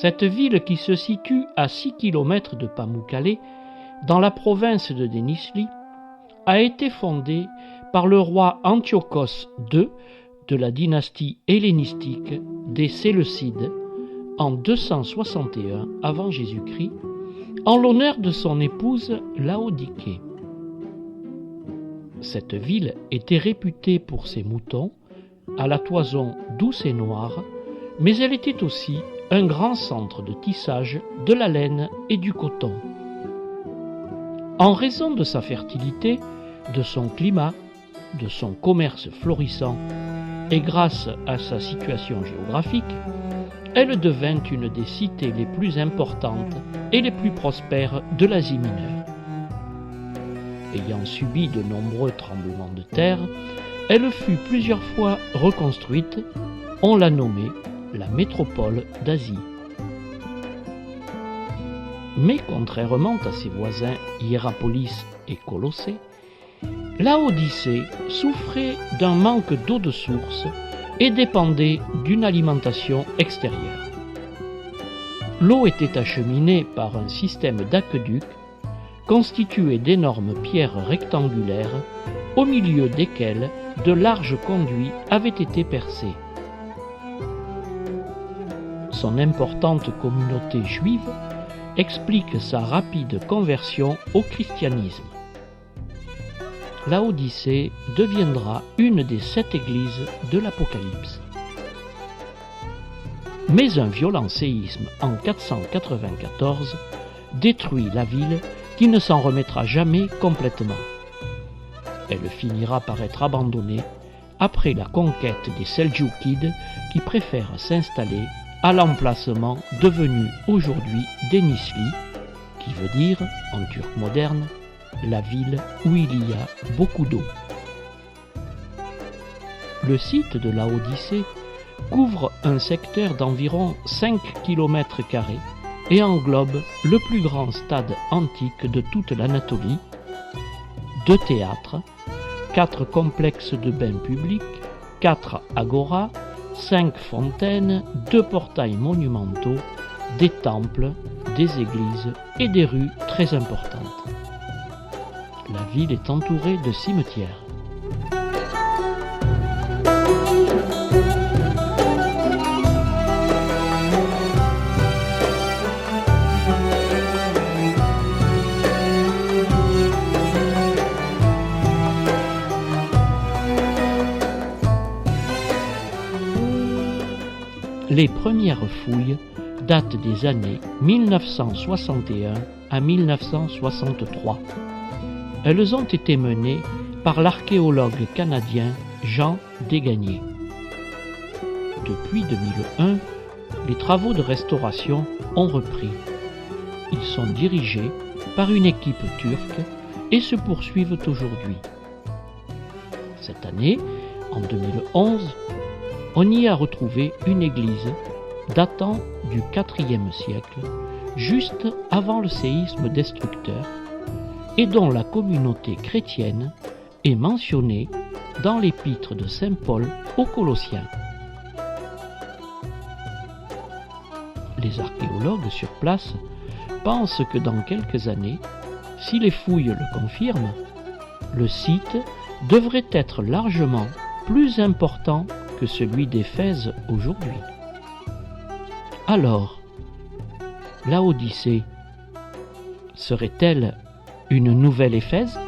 Cette ville qui se situe à 6 km de Pamukkale, dans la province de Denizli, a été fondée par le roi Antiochos II de la dynastie hellénistique des Séleucides en 261 avant Jésus-Christ, en l'honneur de son épouse Laodikée. Cette ville était réputée pour ses moutons, à la toison douce et noire, mais elle était aussi un grand centre de tissage de la laine et du coton. En raison de sa fertilité, de son climat, de son commerce florissant et grâce à sa situation géographique, elle devint une des cités les plus importantes et les plus prospères de l'Asie mineure. Ayant subi de nombreux tremblements de terre, elle fut plusieurs fois reconstruite. On l'a nommée la métropole d'Asie. Mais contrairement à ses voisins Hiérapolis et Colossée, Laodicée souffrait d'un manque d'eau de source et dépendait d'une alimentation extérieure. L'eau était acheminée par un système d'aqueducs constitué d'énormes pierres rectangulaires au milieu desquelles de larges conduits avaient été percés. Son importante communauté juive explique sa rapide conversion au christianisme. Laodicée deviendra une des 7 églises de l'Apocalypse. Mais un violent séisme en 494 détruit la ville qui ne s'en remettra jamais complètement. Elle finira par être abandonnée après la conquête des Seldjoukides qui préfèrent s'installer à l'emplacement devenu aujourd'hui Denizli, qui veut dire, en turc moderne, la ville où il y a beaucoup d'eau. Le site de Laodicée couvre un secteur d'environ 5 km² et englobe le plus grand stade antique de toute l'Anatolie, 2 théâtres, 4 complexes de bains publics, 4 agoras, 5 fontaines, 2 portails monumentaux, des temples, des églises et des rues très importantes. La ville est entourée de cimetières. Les premières fouilles datent des années 1961 à 1963. Elles ont été menées par l'archéologue canadien Jean Degagné. Depuis 2001, les travaux de restauration ont repris. Ils sont dirigés par une équipe turque et se poursuivent aujourd'hui. Cette année, en 2011, on y a retrouvé une église datant du IVe siècle, juste avant le séisme destructeur, et dont la communauté chrétienne est mentionnée dans l'épître de saint Paul aux Colossiens. Les archéologues sur place pensent que dans quelques années, si les fouilles le confirment, le site devrait être largement plus important que celui d'Éphèse aujourd'hui. Alors, Laodicée serait-elle une nouvelle Éphèse ?